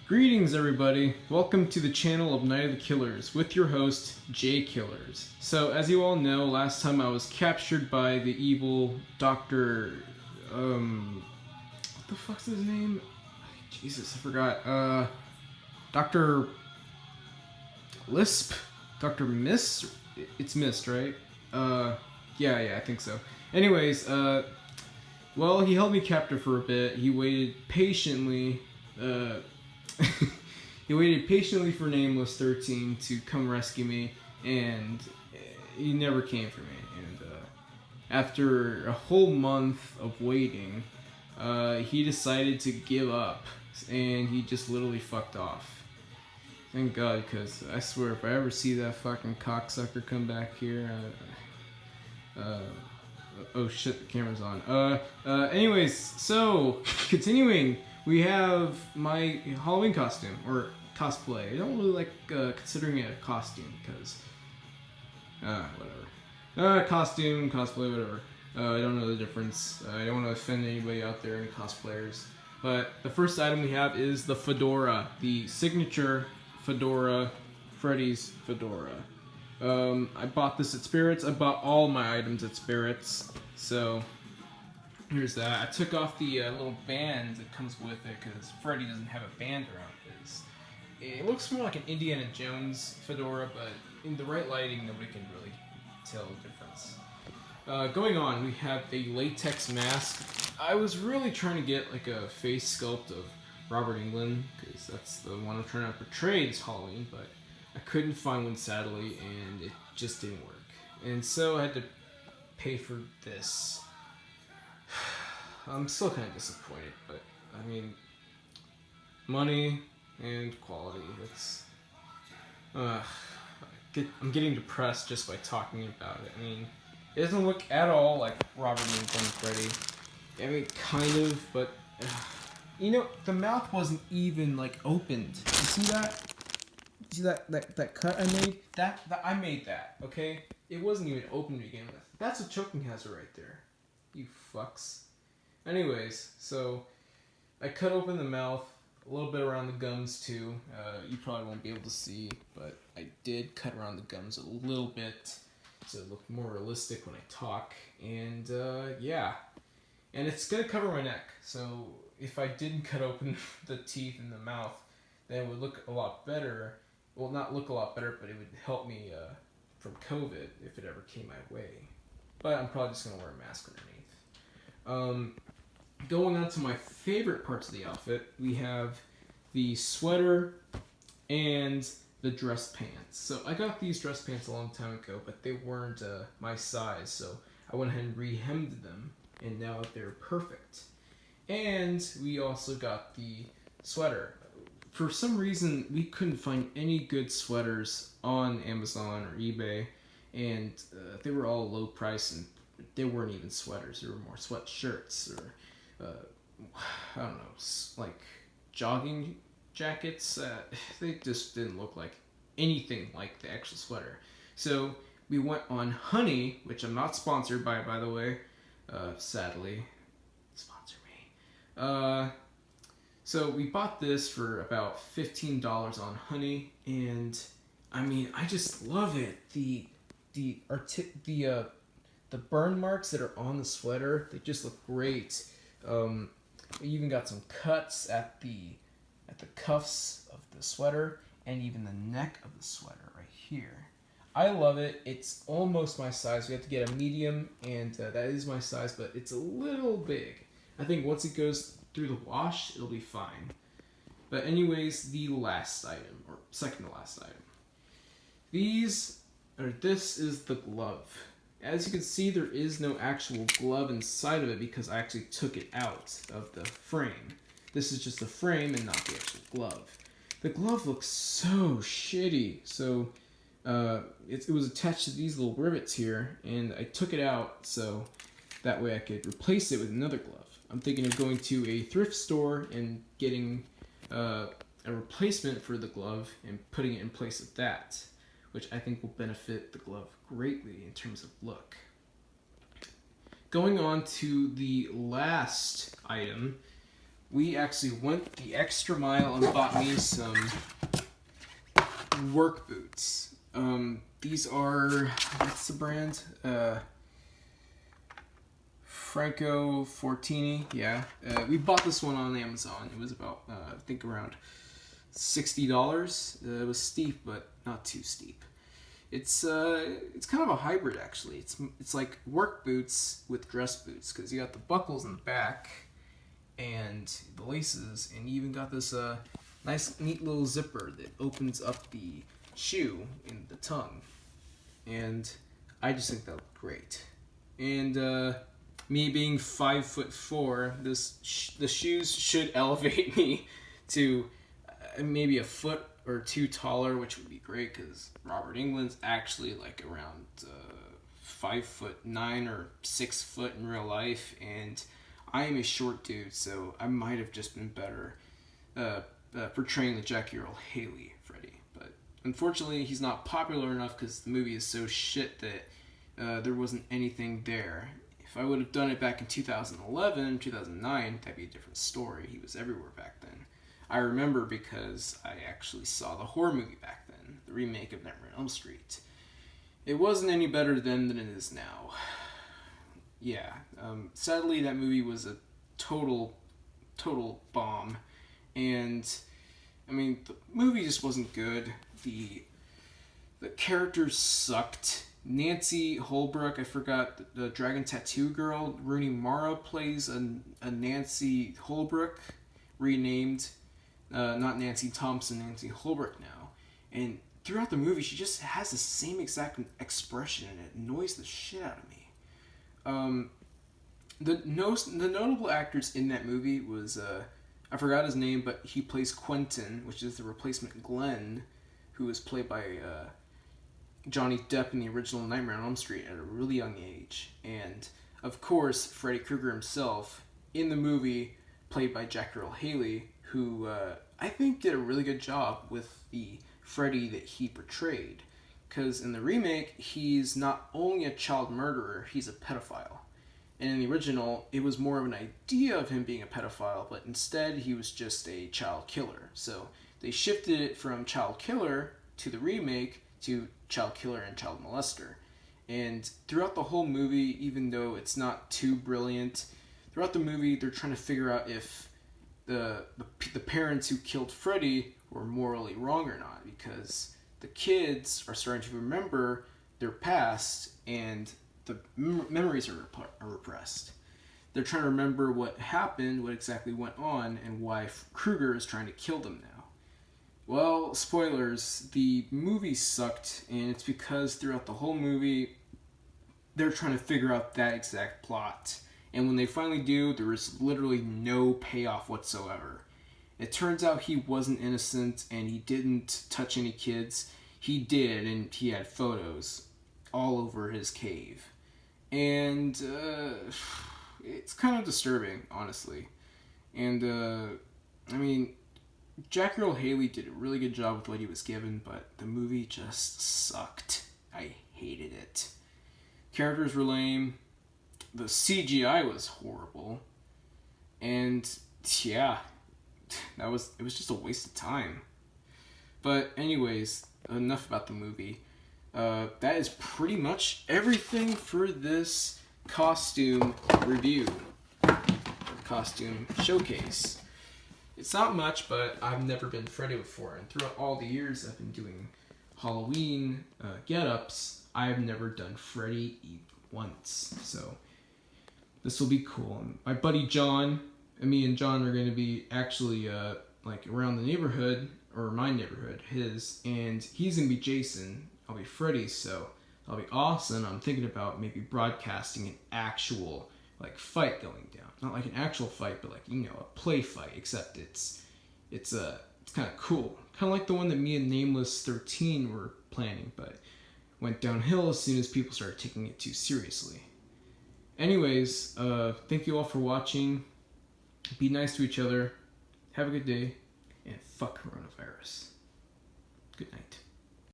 Greetings everybody, welcome to the channel of Night of the Killers with your host, J Killers. So as you all know, last time I was captured by the evil Dr. What the fuck's his name? Jesus, I forgot. Dr. Lisp? Dr. Mist? It's Mist, right? Yeah, I think so. Anyways, well, he held me captive for a bit. He waited patiently, he waited patiently for Nameless 13 to come rescue me, and he never came for me. And after a whole month of waiting, he decided to give up, and he just literally fucked off. Thank God, because I swear, if I ever see that fucking cocksucker come back here, oh shit, the camera's on. Anyways, so, continuing, we have my Halloween costume, or cosplay. I don't really like considering it a costume, because, whatever. Costume, cosplay, whatever. I don't know the difference. I don't want to offend anybody out there, any cosplayers. But the first item we have is the fedora, the signature fedora, Freddy's fedora. I bought this at Spirits. I bought all my items at Spirits, so here's that. I took off the little band that comes with it because Freddy doesn't have a band around his. It looks more like an Indiana Jones fedora, but in the right lighting, nobody can really tell the difference. Going on, we have a latex mask. I was really trying to get like a face sculpt of Robert Englund because that's the one I'm trying to portray this Halloween, but I couldn't find one, sadly, and it just didn't work. And so I had to pay for this. I'm still kind of disappointed, but I mean, money and quality, it's... I'm getting depressed just by talking about it. I mean, it doesn't look at all like Robert Englund Freddy. I mean, kind of, but... you know, the mouth wasn't even, like, opened. You see that? See that cut I made? That I made that, okay? It wasn't even open to begin with. That's a choking hazard right there. You fucks. Anyways, so I cut open the mouth, a little bit around the gums too. You probably won't be able to see, but I did cut around the gums a little bit so it looked more realistic when I talk. And yeah. And it's gonna cover my neck, so if I didn't cut open the teeth in the mouth, then it would look a lot better. Well, not look a lot better, but it would help me from COVID if it ever came my way. But I'm probably just going to wear a mask underneath. Going on to my favorite parts of the outfit, we have the sweater and the dress pants. So I got these dress pants a long time ago, but they weren't my size, so I went ahead and re-hemmed them, and now they're perfect. And we also got the sweater. For some reason, we couldn't find any good sweaters on Amazon or eBay, and they were all low price, and they weren't even sweaters. They were more sweatshirts or, I don't know, like jogging jackets. They just didn't look like anything like the actual sweater. So we went on Honey, which I'm not sponsored by the way, sadly. Sponsor me. So we bought this for about $15 on Honey, and I mean, I just love it. The burn marks that are on the sweater, they just look great. We even got some cuts at the cuffs of the sweater and even the neck of the sweater right here. I love it. It's almost my size. We have to get a medium, and that is my size, but it's a little big. I think once it goes through the wash, it'll be fine. But anyways, the last item, or second to last item. This is the glove. As you can see, there is no actual glove inside of it because I actually took it out of the frame. This is just the frame and not the actual glove. The glove looks so shitty. So it was attached to these little rivets here, and I took it out so that way I could replace it with another glove. I'm thinking of going to a thrift store and getting a replacement for the glove and putting it in place of that, which I think will benefit the glove greatly in terms of look. Going on to the last item, we actually went the extra mile and bought me some work boots. These are, what's the brand? Franco Fortini, yeah. We bought this one on Amazon. It was about, I think around $60. It was steep, but not too steep. It's kind of a hybrid actually. It's like work boots with dress boots because you got the buckles in the back and the laces, and you even got this nice neat little zipper that opens up the shoe in the tongue, and I just think that looked great. And me being 5'4", the shoes should elevate me to maybe a foot or two taller, which would be great because Robert Englund's actually like around 5'9" or 6 foot in real life, and I am a short dude, so I might have just been better portraying the Jackie Earle Haley Freddy. But unfortunately, he's not popular enough because the movie is so shit that there wasn't anything there. If I would have done it back in 2011, 2009, that'd be a different story. He was everywhere back then. I remember because I actually saw the horror movie back then, the remake of Nightmare on Elm Street. It wasn't any better then than it is now. Yeah, sadly that movie was a total bomb, and I mean the movie just wasn't good. The characters sucked. Nancy Holbrook, I forgot the Dragon Tattoo girl. Rooney Mara plays a Nancy Holbrook, renamed. Not Nancy Thompson, Nancy Holbrook now. And throughout the movie, she just has the same exact expression, and it annoys the shit out of me. The notable actors in that movie was, I forgot his name, but he plays Quentin, which is the replacement Glenn, who was played by Johnny Depp in the original Nightmare on Elm Street at a really young age. And, of course, Freddy Krueger himself, in the movie, played by Jackie Earle Haley, who I think did a really good job with the Freddy that he portrayed. Because in the remake, he's not only a child murderer, he's a pedophile. And in the original, it was more of an idea of him being a pedophile, but instead he was just a child killer. So they shifted it from child killer to the remake to child killer and child molester. And throughout the whole movie, even though it's not too brilliant, throughout the movie they're trying to figure out if the parents who killed Freddy were morally wrong or not, because the kids are starting to remember their past and the memories are repressed. They're trying to remember what happened, what exactly went on, and why Krueger is trying to kill them now. Well, spoilers, the movie sucked, and it's because throughout the whole movie they're trying to figure out that exact plot. And when they finally do, there is literally no payoff whatsoever. It turns out he wasn't innocent and he didn't touch any kids. He did, and he had photos all over his cave. And it's kind of disturbing, honestly. And I mean, Jackie Earle Haley did a really good job with what he was given, but the movie just sucked. I hated it. Characters were lame. The CGI was horrible, and yeah, it was just a waste of time. But anyways, enough about the movie. That is pretty much everything for this costume review, costume showcase. It's not much, but I've never been Freddy before, and throughout all the years I've been doing Halloween get-ups, I've never done Freddy once, so this will be cool. And my buddy John, and me and John are going to be actually like around the neighborhood, or my neighborhood, his, and he's going to be Jason. I'll be Freddy, so that'll be awesome. I'm thinking about maybe broadcasting an actual like fight going down. Not like an actual fight, but like, you know, a play fight, except it's kind of cool. Kind of like the one that me and Nameless 13 were planning, but went downhill as soon as people started taking it too seriously. Anyways, thank you all for watching. Be nice to each other. Have a good day. And fuck coronavirus. Good night.